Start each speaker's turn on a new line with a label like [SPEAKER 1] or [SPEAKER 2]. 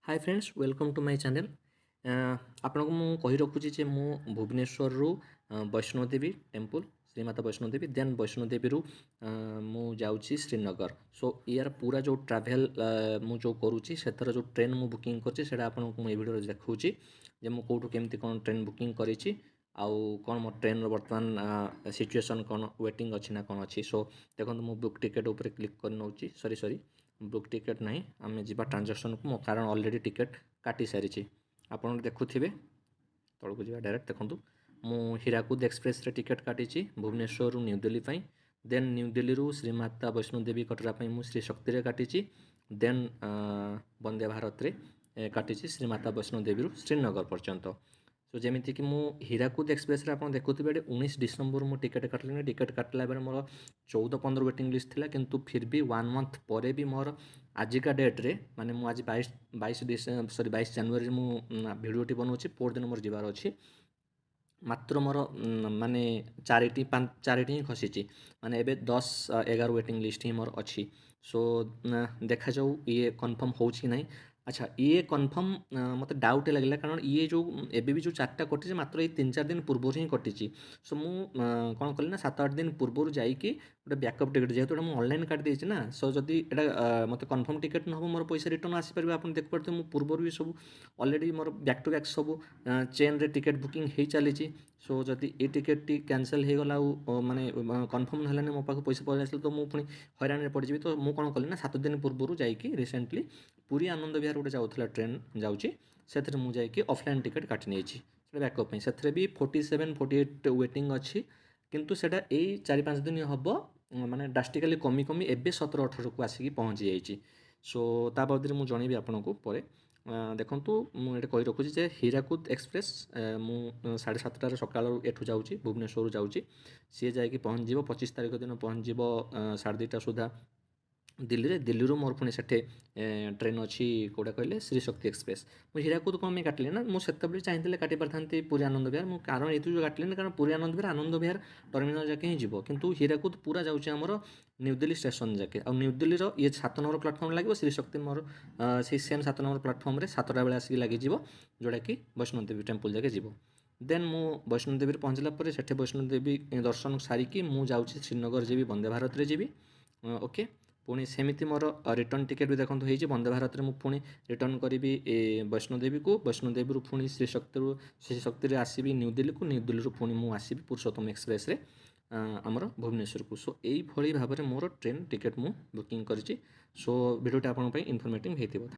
[SPEAKER 1] Hi friends welcome to my channel आपको मु कही रखुची जे मु भुवनेश्वर रु वैष्णोदेवी टेम्पल श्रीमाता वैष्णोदेवी देन वैष्णोदेवी रु मु जाऊँगी श्रीनगर सो यार पूरा जो ट्रैवल मु जो करुँची से जो ट्रेन मु बुकिंग करछि सेटा आपनको मु ए वीडियो देखौछि जे मु कोठु केमती कोन ट्रेन बुकिंग करिछि आउ कौन मो ट्रेन बर्तमान सिचुएसन कौन वेटिंग अच्छी ना कौन अच्छी सो देखो मु बुक टिकेट उपर क्लिक कर नौची सॉरी बुक टिकेट नहीं आम जा ट्रांजेक्शन को मो कारण ऑलरेडी टिकेट काटी सारी आप देखुवे तौक जा डायरेक्ट देखूँ मु हीराकुद एक्सप्रेस रे टिकेट काटी भुवनेश्वर रु न्यू दिल्ली पाई देन न्यू दिल्ली रु श्रीमाता वैष्णोदेवी कटरा मु श्री शक्ति रे काटी देन वंदे भारत रे काटी श्रीमाता वैष्णोदेवी रु श्रीनगर पर्यंत सो जमीती कि मु हीराकुद एक्सप्रेस रे आप देखुवे 19 डिसेम्बर मु टिकेट काटली टिकेट काटला बेले मोर 14-15 वेटिंग लिस्ट थिला किंतु फिर भी 1 मंथ पर भी मोर आजिका डेट रे माने मु आज 22 जनवरी मु भिडियोटी बनाऊँगी पोर दिन मोर जीवार अच्छी मात्र मोर माने चारिटी ही खसी माने एबे 10-11 वेटिंग लिस्ट ही मोर अच्छी सो देखा जाऊ ये कन्फर्म हो नहीं। अच्छा ये कन्फर्म मत डाउट लगे कारण ये जो एबे भी जो 4टा कटी मात्र ये 3-4 दिन पूर्व ही कटी सो मु कौन कली ना 7-8 दिन पूर्व जाइए गोटे बैकअप टिकेट जेहतु मुझे ऑनलाइन काट देती ना सो जदि एटा मत कन्फर्म टिकेट न हो मोर पैसा रिटर्न आसीपर आप देखिपे मुझे पूर्व भी सब already more back to back सब चेन रे टिकेट बुकिंग हो चली सो जदि ये टिकेट टी कैंसल हो गला माने कन्फर्म ना मो पाख पैसा पलि आस तो मुझे हईराण पड़जी तो मुझे कौन कली ना 7 दिन पूर्व जाइए रिसेंटली पूरी आनंद विहार गोटे जाऊला ट्रेन जाऊँगी से मुझे ऑफलाइन टिकेट काटी नहीं बैकअप से भी 47-48 वेटिंग अच्छी किंतु सेटा यही 4-5 दिन हम माने ड्रास्टिकली कमी कमी एबे 17-18 को आसिक पहुँची जाइए सो ता बाबद मुझे जनइबी आपको पर देखूँ मुझे कही रखुची जे हीराकुद एक्सप्रेस मु 7:30 सकाल एठू जाऊँगी भुवनेश्वर जाऊँगी सी जाकि पहुँच 25 तारीख दिन पहुँच 2:30 सुधा दिल्ली रू मोर पुणी से ट्रेन अच्छी कौटा कहले श्री शक्ति एक्सप्रेस मुझे हीराकुद कम काटली ना मुझे चाहिए काटी पारि पूरी आनंद विहार मुझे कारण ये जो काटली कारण पूरी आनंद विहार टर्मिनाल जाके ही जीव किंतु हीराकुद पूरा जाऊँच आमर न्यू दिल्ली स्टेशन जाके आ न्यू दिल्ली ये 7 नंबर प्लाटफर्म लगे श्री शक्ति मोर से सेम 7 नंबर प्लाटफर्म 7टा बेले आसिक लगे जोटा कि वैष्णोदेवी टेम्पल जाके जीव देन मु वैष्णोदेवी पहुँचला से वैष्णोदेवी दर्शन सारिकी मुझे श्रीनगर जी वंदे भारत रे जी ओके पुणी सेमती मोर रिटर्न टिकेट भी देखो होती वंदे भारत में मुझे रिटर्न करी वैष्णोदेवी को वैष्णोदेवी पुणी श्रीशक्ति आसबि न्यू दिल्ली को न्यू दिल्ली पुणी मुझे आसबि पुरुषोत्तम एक्सप्रेस रे आमर भुवनेश्वर को सो यही भाव में मोर ट्रेन टिकेट मु बुकिंग करी सो वीडियोटा आपन इनफॉर्मेटिव होती।